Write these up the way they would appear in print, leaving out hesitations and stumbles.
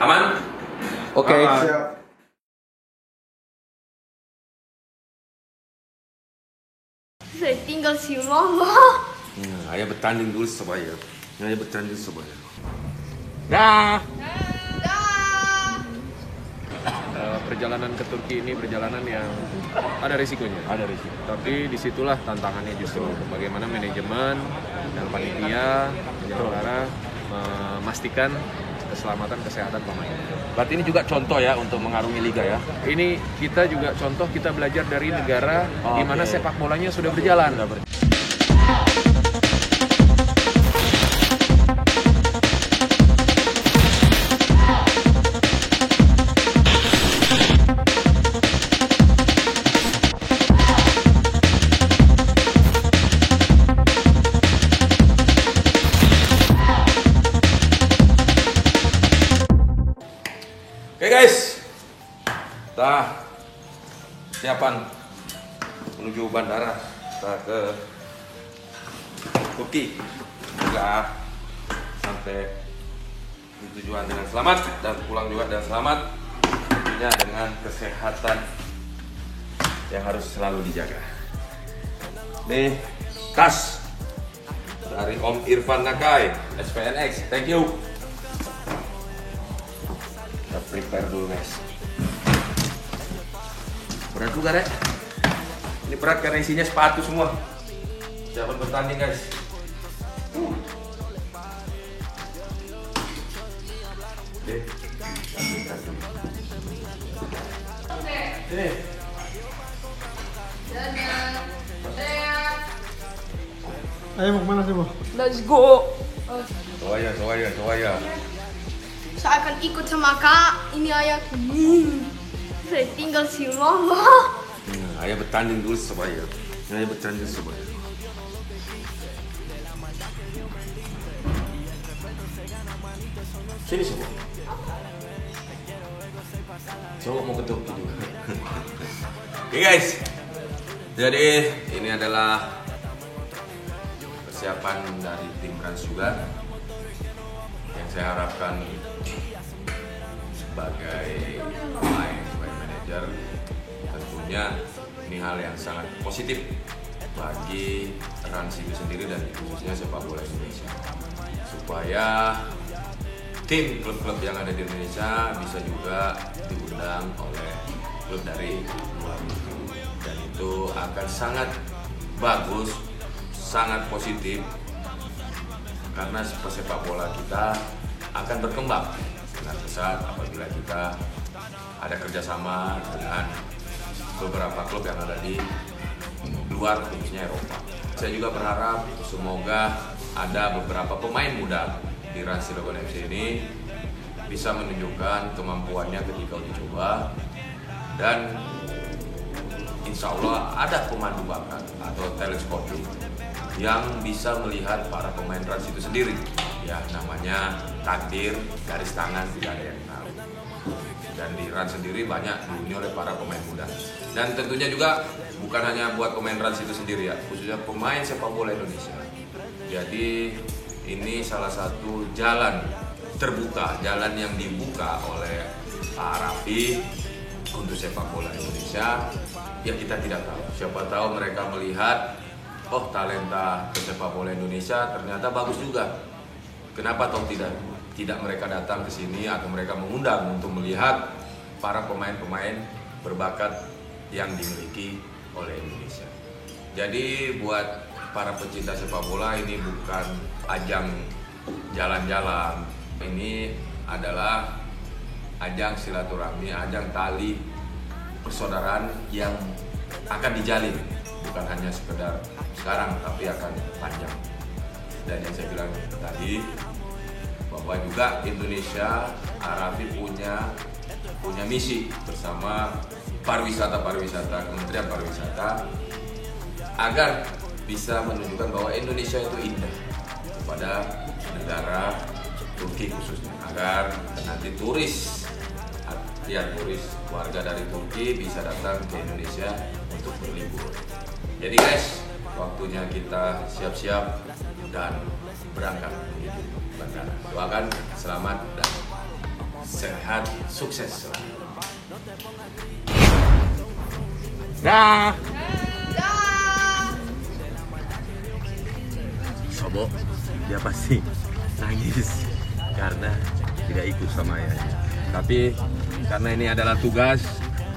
Aman? Oke. Siap. Saya tinggal si mama. Ayah bertanding dulu supaya. Ayah bertanding supaya. Dah. Perjalanan ke Turki ini perjalanan yang ada risikonya. Ada risiko. Tapi disitulah tantangannya justru bagaimana manajemen dan panitia penyelenggara memastikan keselamatan kesehatan pemain. Berarti ini juga contoh ya untuk mengarungi liga ya. Ini kita juga contoh, kita belajar dari negara di mana Oke. sepak bolanya sudah berjalan. Oke guys, kita siapan menuju bandara, kita ke Turki. Semoga sampai di tujuan dengan selamat dan pulang juga dengan selamat, tentunya dengan kesehatan yang harus selalu dijaga. Nih tas dari Om Irfan Nakai, SPNX, thank you. Kita prepare dulu guys. Berat juga deh. Ini berat karena isinya sepatu semua. Siapa bertanding guys? Oke. Sini. Ayo mau kemana sih, Bu? Let's go. Soaya. Saya akan ikut sama kak. Ini ayahku. Saya tinggal si mama. Ayah bertanding dulu supaya. Ayah bertanding supaya. Sini semua. Cowok mau ke Turki juga. Oke guys. Jadi ini adalah persiapan dari tim Rans juga yang saya harapkan sebagai pemain, sebagai manajer, tentunya ini hal yang sangat positif bagi Rans itu sendiri dan khususnya sepak bola Indonesia, supaya tim klub-klub yang ada di Indonesia bisa juga diundang oleh klub dari luar negeri, dan itu akan sangat bagus, sangat positif karena sepak bola kita akan berkembang dengan pesat apabila kita ada kerjasama dengan beberapa klub yang ada di luar, khususnya Eropa. Saya juga berharap semoga ada beberapa pemain muda di Rans Cilegon FC ini bisa menunjukkan kemampuannya ketika uji coba, dan insya Allah ada pemandu bakat atau talent scouting yang bisa melihat para pemain Rans itu sendiri. Ya, namanya takdir, garis tangan, tidak ada yang tahu. Dan di Rans sendiri banyak dihuni oleh para pemain muda. Dan tentunya juga bukan hanya buat pemain Rans itu sendiri ya, khususnya pemain sepak bola Indonesia. Jadi ini salah satu jalan terbuka, jalan yang dibuka oleh Pak Raffi untuk sepak bola Indonesia. Ya kita tidak tahu, siapa tahu mereka melihat, oh talenta sepak bola Indonesia ternyata bagus juga. Kenapa toh tidak mereka datang ke sini atau mereka mengundang untuk melihat para pemain-pemain berbakat yang dimiliki oleh Indonesia. Jadi buat para pecinta sepak bola, ini bukan ajang jalan-jalan. Ini adalah ajang silaturahmi, ajang tali persaudaraan yang akan dijalin, bukan hanya sekedar sekarang tapi akan panjang. Dan yang saya bilang tadi bahwa juga Indonesia, Arafi punya misi bersama pariwisata, Kementerian Pariwisata, agar bisa menunjukkan bahwa Indonesia itu indah kepada negara Turki khususnya, agar nanti turis warga dari Turki bisa datang ke Indonesia untuk berlibur. Jadi guys, waktunya kita siap-siap dan berangkat menuju bandara. Doakan selamat dan sehat, sukses selalu. Dah. Dah. Sobo, dia pasti nangis karena tidak ikut sama ayah. Tapi karena ini adalah tugas,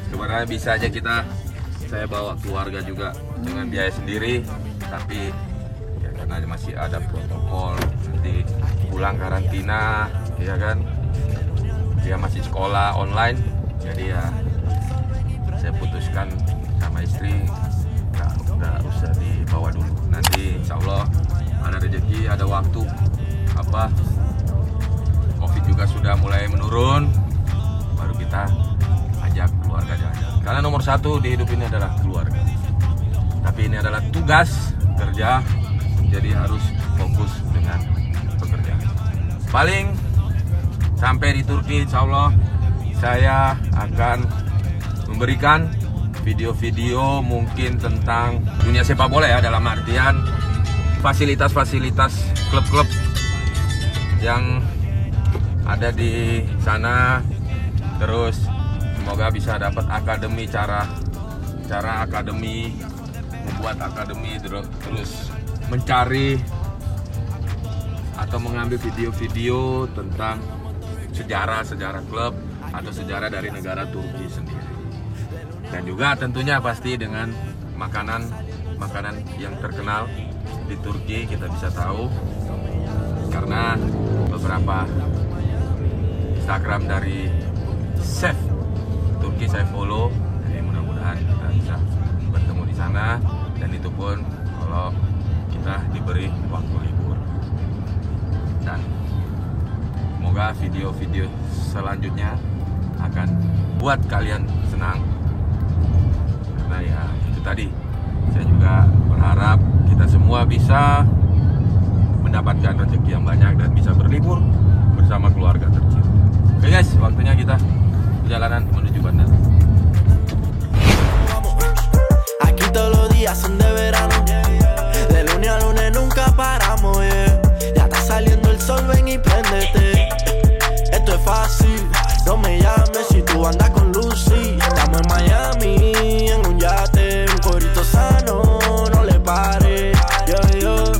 sebenarnya bisa aja saya bawa keluarga juga dengan biaya sendiri. Tapi ya karena masih ada protokol, nanti pulang karantina, ya kan? Dia masih sekolah online, jadi ya saya putuskan sama istri nggak usah dibawa dulu. Nanti insya Allah ada rezeki, ada waktu, Covid juga sudah mulai menurun, baru kita ajak keluarga jalan. Karena nomor satu di hidup ini adalah keluarga. Tapi ini adalah tugas kerja, jadi harus fokus dengan pekerjaan. Paling sampai di Turki, insya Allah saya akan memberikan video-video mungkin tentang dunia sepak bola ya, dalam artian fasilitas-fasilitas klub-klub yang ada di sana. Terus semoga bisa dapat akademi, cara akademi, membuat akademi, terus mencari atau mengambil video-video tentang sejarah klub atau sejarah dari negara Turki sendiri. Dan juga tentunya pasti dengan makanan yang terkenal di Turki kita bisa tahu, karena beberapa Instagram dari chef Turki saya follow, jadi mudah-mudahan kita bisa bertemu di sana, dan itu pun kalau kita diberi waktu libur. Dan semoga video-video selanjutnya akan buat kalian senang, karena ya itu tadi, saya juga berharap kita semua bisa mendapatkan rezeki yang banyak dan bisa berlibur bersama keluarga tercinta. Oke guys, waktunya kita perjalanan menuju bandara. Aquí todos los días son de verano, de lunes a lunes nunca paramos, yeah. Ya está saliendo el sol, ven y préndete. Esto es fácil, no me llames si tú andas con Lucy. Estamos en Miami, en un yate, un corito sano, no le pares.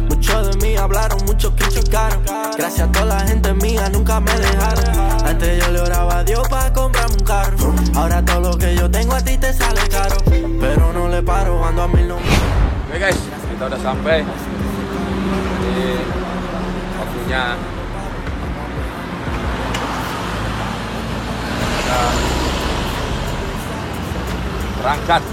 Muchos de mí hablaron, muchos criticaron. Gracias a toda la gente mía, nunca me dejaron. Antes yo le oraba a Dios para comprarme un carro. Ahora todo lo que yo tengo a ti te sale caro, pero no le paro, ando a 1000 números. Oke guys, kita udah sampai. Jadi waktunya kita berangkat.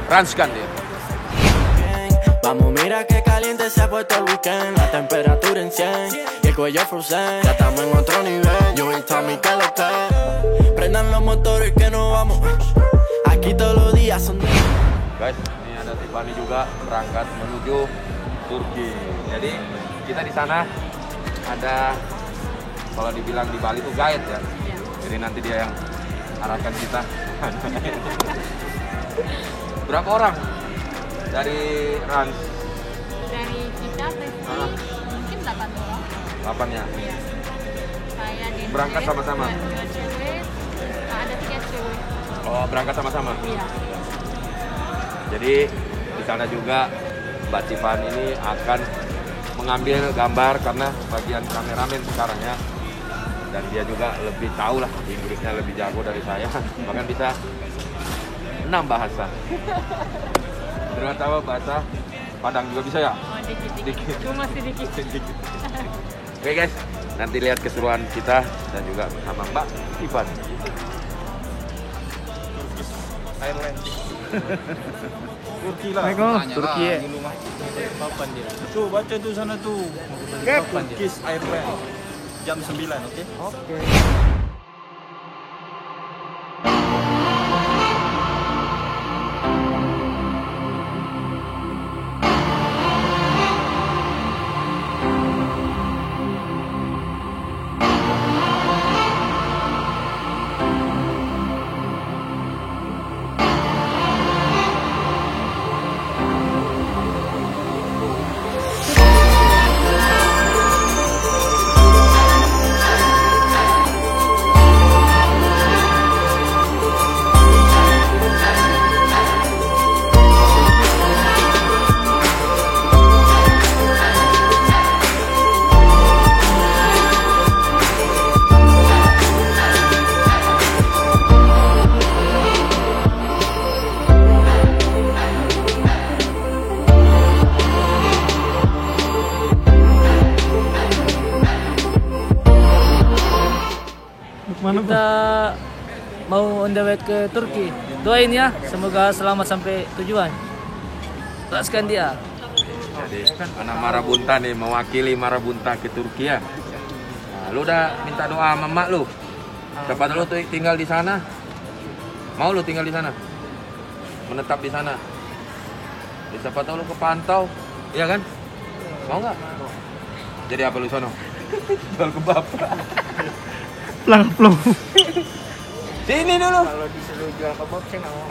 Ranskan dia. Vamos, mira que caliente se ha puesto el weekend. La temperatura en 100 y el cuello frozen. Ya estamos en otro nivel. Yo y Tommy, que lo que. Prendan los motores que nos vamos. Aquí todos los días son de... Guys, ini ada Tiffany juga berangkat menuju Turki. Jadi kita di sana ada, kalau dibilang di Bali itu guide ya. Jadi nanti dia yang arahkan kita. Berapa orang dari Rans? Dari kita mungkin 8 orang. 8 ya? Iya. Saya di Berangkat sama-sama? 2 cewek, ada 3 cewek. Oh, berangkat sama-sama? Iya. Jadi di sana juga Mbak Tiffany ini akan mengambil gambar karena bagian kameramen sekarang ya. Dan dia juga lebih tahu lah, Inggrisnya lebih jago dari saya. Bahkan bisa 6 bahasa. Terutama bahasa Padang juga bisa ya? Oh, dikit. Cuma sedikit. Oke guys, nanti lihat keseruan kita dan juga bersama Mbak Tiffany. Ireland. Turki lah. Turki ya. Papan dia. Tuh baca tuh sana tuh. Turkish Ireland. Jam 9, oke? Oke. on the way ke Turki. Doain ya, semoga selamat sampai tujuan. Teruskan dia. Jadi anak Marabunta nih mewakili Marabunta ke Turki ya. Nah, lu udah minta doa sama emak lu. Siapa lu tuh tinggal di sana? Mau lu tinggal di sana? Menetap di sana? Siapa tahu lu kepantau, iya kan? Mau nggak? Jadi apa lu sono? Jual kebab. Plong. Sini dulu. Kalau disuruh jual kebab saya nggak mau.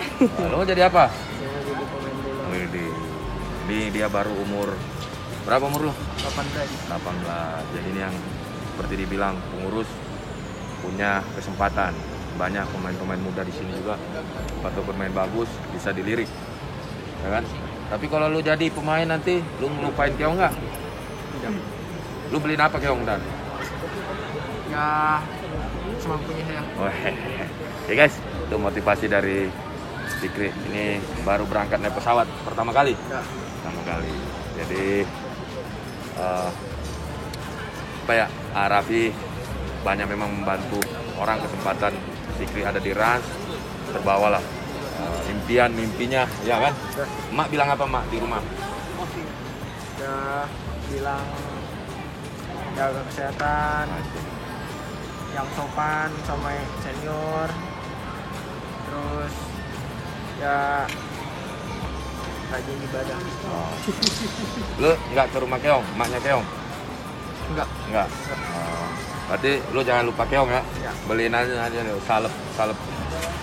Lu jadi apa? Saya mau jadi pemain bola. Widih. Ini dia baru umur berapa umur lu? 18. 18. Jadi ini yang seperti dibilang pengurus punya kesempatan. Banyak pemain-pemain muda di sini juga atau bermain bagus bisa dilirik. Ya kan? Tapi kalau lu jadi pemain nanti lu ngelupain Keong nggak? Lu beliin apa Keong dan? Ya, semampunya saya. Oke guys, itu motivasi dari Fikri. Ini baru berangkat naik pesawat pertama kali. Ya. Pertama kali. Jadi apa ya? Raffi banyak memang membantu orang, kesempatan Fikri ada di Rans terbawalah mimpinya, ya kan? Mak bilang apa mak di rumah? Ya, bilang jaga kesehatan, yang sopan sama senior, terus ya rajin ibadah. Lu nggak ke rumah Keong, maknya Keong? Enggak. Berarti lu jangan lupa Keong ya. Ya. Beliin aja nih salep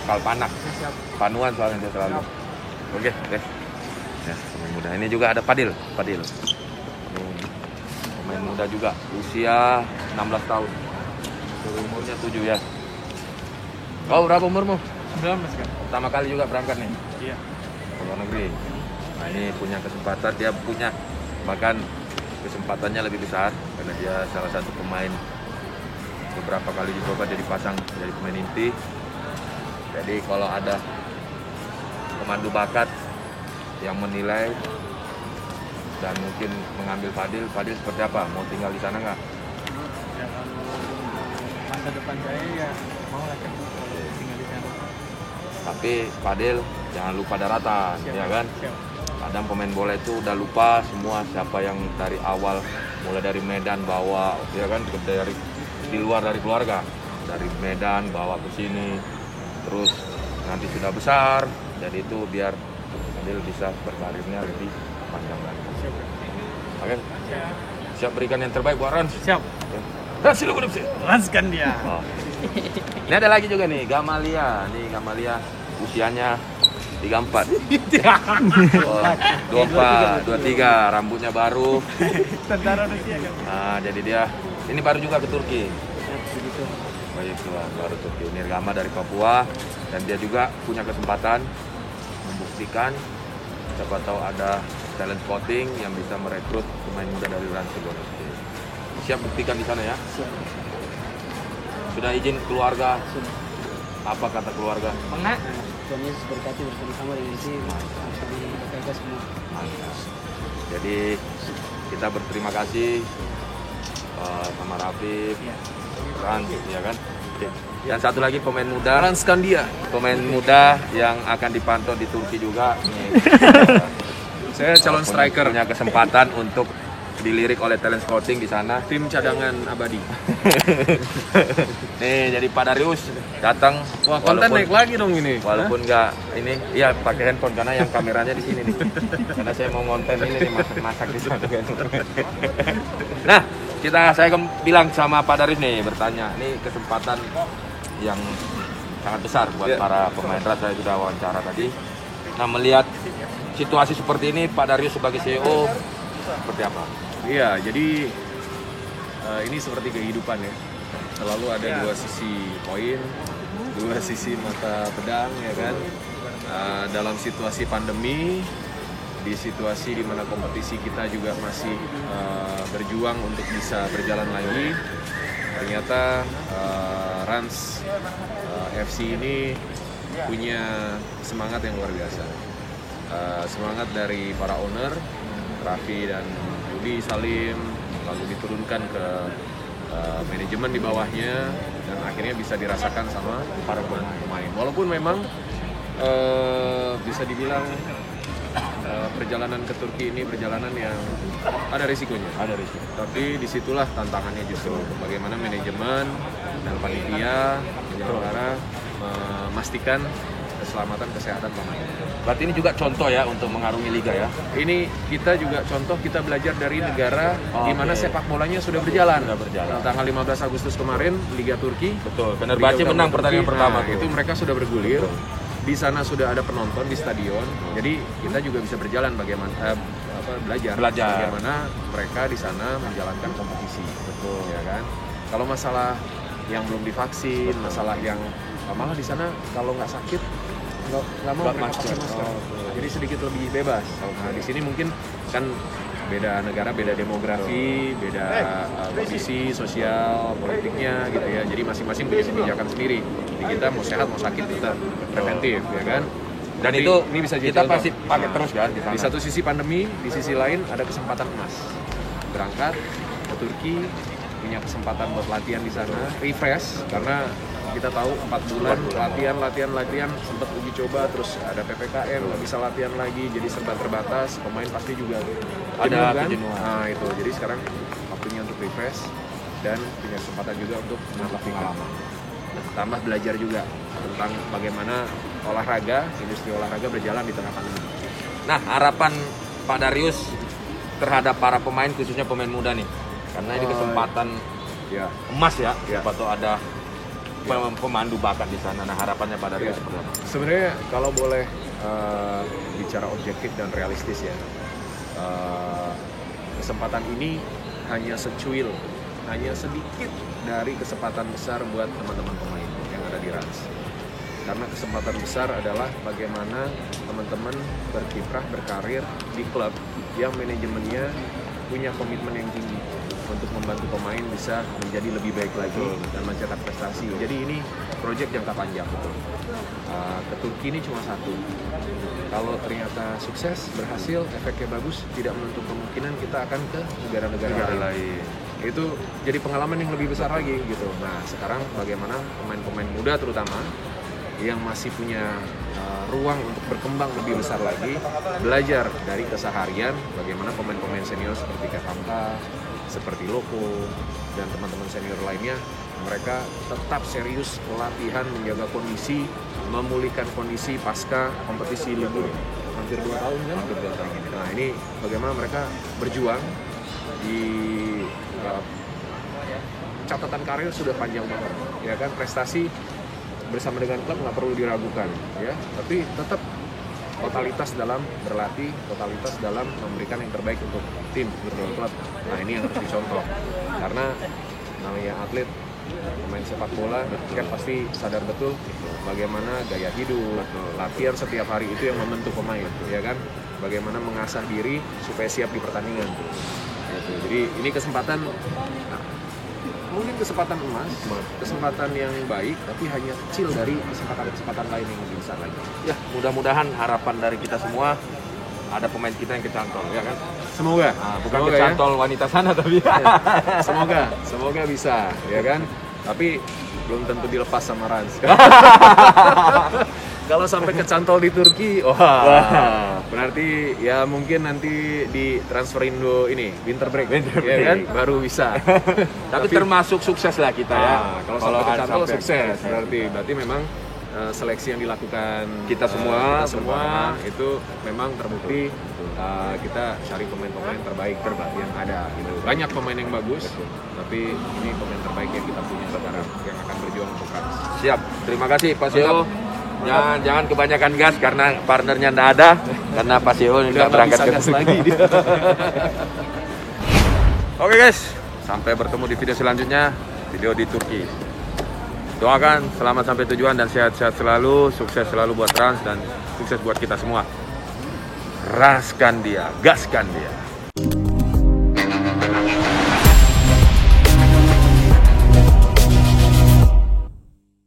kalpanak. Siap. Panuan soalnya dia selalu. Oke, deh. Ya, pemain muda. Ini juga ada Padil. Ini pemain muda juga, usia 16 tahun. Umurnya 7 ya. Kau berapa umurmu? 19 kan? Pertama kali juga berangkat nih. Iya. Ke luar negeri. Nah, ini punya kesempatan, dia punya bahkan kesempatannya lebih besar karena dia salah satu pemain beberapa kali dicoba jadi pasang jadi pemain inti. Jadi kalau ada pemandu bakat yang menilai dan mungkin mengambil Fadil seperti apa? Mau tinggal di sana nggak? Ya kalau masa depan saya ya mau lah kan tinggal di sana. Tapi Fadil jangan lupa daratan, Siap. ya kan? Siap. Kadang pemain bola itu udah lupa semua siapa yang dari awal mulai dari Medan bawa, ya kan, dari di luar dari keluarga, dari Medan bawa ke sini, terus nanti sudah besar, jadi itu biar Fadil bisa berkarirnya lebih panjang lagi. Oke, siap berikan yang terbaik buat Rans. Siap. Rans lu udah sih. Ranskan dia. Oh. Ini ada lagi juga nih, Gamalia. Nih Gamalia usianya 34. Oh, 24, 23, rambutnya baru. Tentara Rusia kan. Nah, jadi dia ini baru juga ke Turki. Begitu. Baik, baru Turki. Nirgama dari Papua dan dia juga punya kesempatan membuktikan siapa tahu ada talent scouting yang bisa merekrut pemain muda dari Rans Cilegon FC. Siap buktikan di sana ya. Siap. Sudah izin keluarga. Sudah. Apa kata keluarga? Pernah. Tuhan Yesus berkati bersama-sama dengan si dijaga semua. Mantap. Jadi kita berterima kasih sama Raffi, Rans, ya kan? Oke. Dan satu lagi pemain muda, Ranskan dia. pemain muda yang akan dipantau di Turki juga. Nih, Saya calon striker. punya kesempatan untuk dilirik oleh talent scouting di sana. Tim cadangan abadi. Nih, jadi Pak Darius datang. Wah, konten naik lagi dong ini. Walaupun nggak ini, iya pakai handphone karena yang kameranya di sini nih. Karena saya mau ngonten ini nih masak di sana. Nah, saya bilang sama Pak Darius nih bertanya, ini kesempatan yang sangat besar buat para pemain Rans. Saya sudah wawancara tadi. Nah, melihat situasi seperti ini, Pak Darius sebagai CEO seperti apa? Iya, jadi ini seperti kehidupan ya. Selalu ada dua sisi koin, dua sisi mata pedang, ya kan. Dalam situasi pandemi, di situasi di mana kompetisi kita juga masih berjuang untuk bisa berjalan lagi, ternyata Rans FC ini punya semangat yang luar biasa. Semangat dari para owner, Raffi dan Budi Salim, lalu diturunkan ke manajemen di bawahnya, dan akhirnya bisa dirasakan sama para pemain. Walaupun memang bisa dibilang perjalanan ke Turki ini perjalanan yang ada risikonya. Ada risiko. Tapi disitulah tantangannya justru bagaimana manajemen dan panitia penyelenggara memastikan keselamatan kesehatan pemain. Berarti ini juga contoh ya untuk mengarungi liga ya. Ini kita juga contoh, kita belajar dari negara di mana sepak bolanya sudah berjalan. Tanggal 15 Agustus kemarin Liga Turki. Betul. Fenerbahce menang pertandingan pertama tuh. Itu mereka sudah bergulir. Di sana sudah ada penonton di stadion. Jadi kita juga bisa berjalan bagaimana belajar bagaimana mereka di sana menjalankan kompetisi. Betul. Ya kan? Kalau masalah yang belum divaksin, masalah yang malah di sana kalau nggak sakit nggak mau pakai masker. Jadi sedikit lebih bebas. Nah di sini mungkin kan beda negara, beda demografi, beda kondisi sosial, politiknya gitu ya. Jadi masing-masing punya kebijakan sendiri. Jadi kita mau sehat mau sakit tetap preventif ya kan. Dan tapi itu ini bisa jadi kita contoh. pasti pakai terus kan di sana. Di satu sisi pandemi, di sisi lain ada kesempatan emas. Berangkat ke Turki, punya kesempatan buat latihan di sana, refresh karena kita tahu 4 bulan latihan sempat uji coba, terus ada PPKM nggak bisa latihan lagi, jadi serba terbatas, pemain pasti juga ada kan? kejenuhan. Nah itu, jadi sekarang waktunya untuk refresh dan punya kesempatan juga untuk menambah pengalaman, tambah belajar juga tentang bagaimana olahraga, industri olahraga berjalan di tengah pandemi. Nah, harapan Pak Darius terhadap para pemain, khususnya pemain muda nih, karena ini kesempatan emas ya, atau ada pemandu bakat di sana. Nah, harapannya Pak Darius seperti apa? Sebenarnya kalau boleh bicara objektif dan realistis ya, kesempatan ini hanya secuil, hanya sedikit dari kesempatan besar buat teman-teman pemain yang ada di Rans. Karena kesempatan besar adalah bagaimana teman-teman berkiprah, berkarir di klub yang manajemennya punya komitmen yang tinggi untuk membantu pemain bisa menjadi lebih baik lagi dan mencetak prestasi. Jadi ini proyek jangka panjang. Ke Turki ini cuma satu. Kalau ternyata sukses, berhasil, efeknya bagus, tidak menutup kemungkinan kita akan ke negara-negara lain. Itu jadi pengalaman yang lebih besar lagi gitu. Nah sekarang bagaimana pemain-pemain muda terutama yang masih punya ruang untuk berkembang lebih besar lagi, belajar dari keseharian bagaimana pemain-pemain senior seperti Katamka, seperti Loko dan teman-teman senior lainnya, mereka tetap serius latihan, menjaga kondisi, memulihkan kondisi pasca kompetisi libur hampir 2 tahun kan? Hampir 2 tahun. Nah ini bagaimana mereka berjuang di catatan karir sudah panjang banget, ya kan, prestasi bersama dengan klub nggak perlu diragukan, ya, tapi tetap totalitas dalam berlatih, totalitas dalam memberikan yang terbaik untuk tim, untuk klub. Nah ini yang harus dicontoh, karena namanya atlet, pemain sepak bola, kan pasti sadar betul bagaimana gaya hidup, latihan setiap hari itu yang membentuk pemain, ya kan, bagaimana mengasah diri supaya siap di pertandingan. Jadi ini kesempatan, mungkin kesempatan emas, kesempatan yang baik, tapi hanya kecil dari kesempatan-kesempatan lain yang lebih besar lagi. Ya, mudah-mudahan harapan dari kita semua ada pemain kita yang kecantol, ya kan? Semoga. Nah, bukan semoga kecantol ya. Wanita sana tapi. Ya. Semoga bisa, ya kan? Tapi belum tentu dilepas sama Rans. Kalau sampai kecantol di Turki, wah, berarti ya mungkin nanti di transfer Indo ini winter break, ya kan, baru bisa. Tapi termasuk sukses lah kita ya. Kalau sampai kecantol sukses, berarti memang seleksi yang dilakukan kita semua itu memang terbukti. Kita cari pemain-pemain terbaik yang ada. Gitu. Banyak pemain yang bagus, tapi ini pemain terbaik yang kita punya sekarang yang akan berjuang untuk Rans. Siap, terima kasih Pak Sio. Jangan kebanyakan gas karena partnernya nggak ada, karena Pak Sio nggak berangkat ke lagi. Oke guys, sampai bertemu di video selanjutnya, video di Turki. Doakan selamat sampai tujuan dan sehat-sehat selalu, sukses selalu buat Rans dan sukses buat kita semua. Raskan dia, gaskan dia.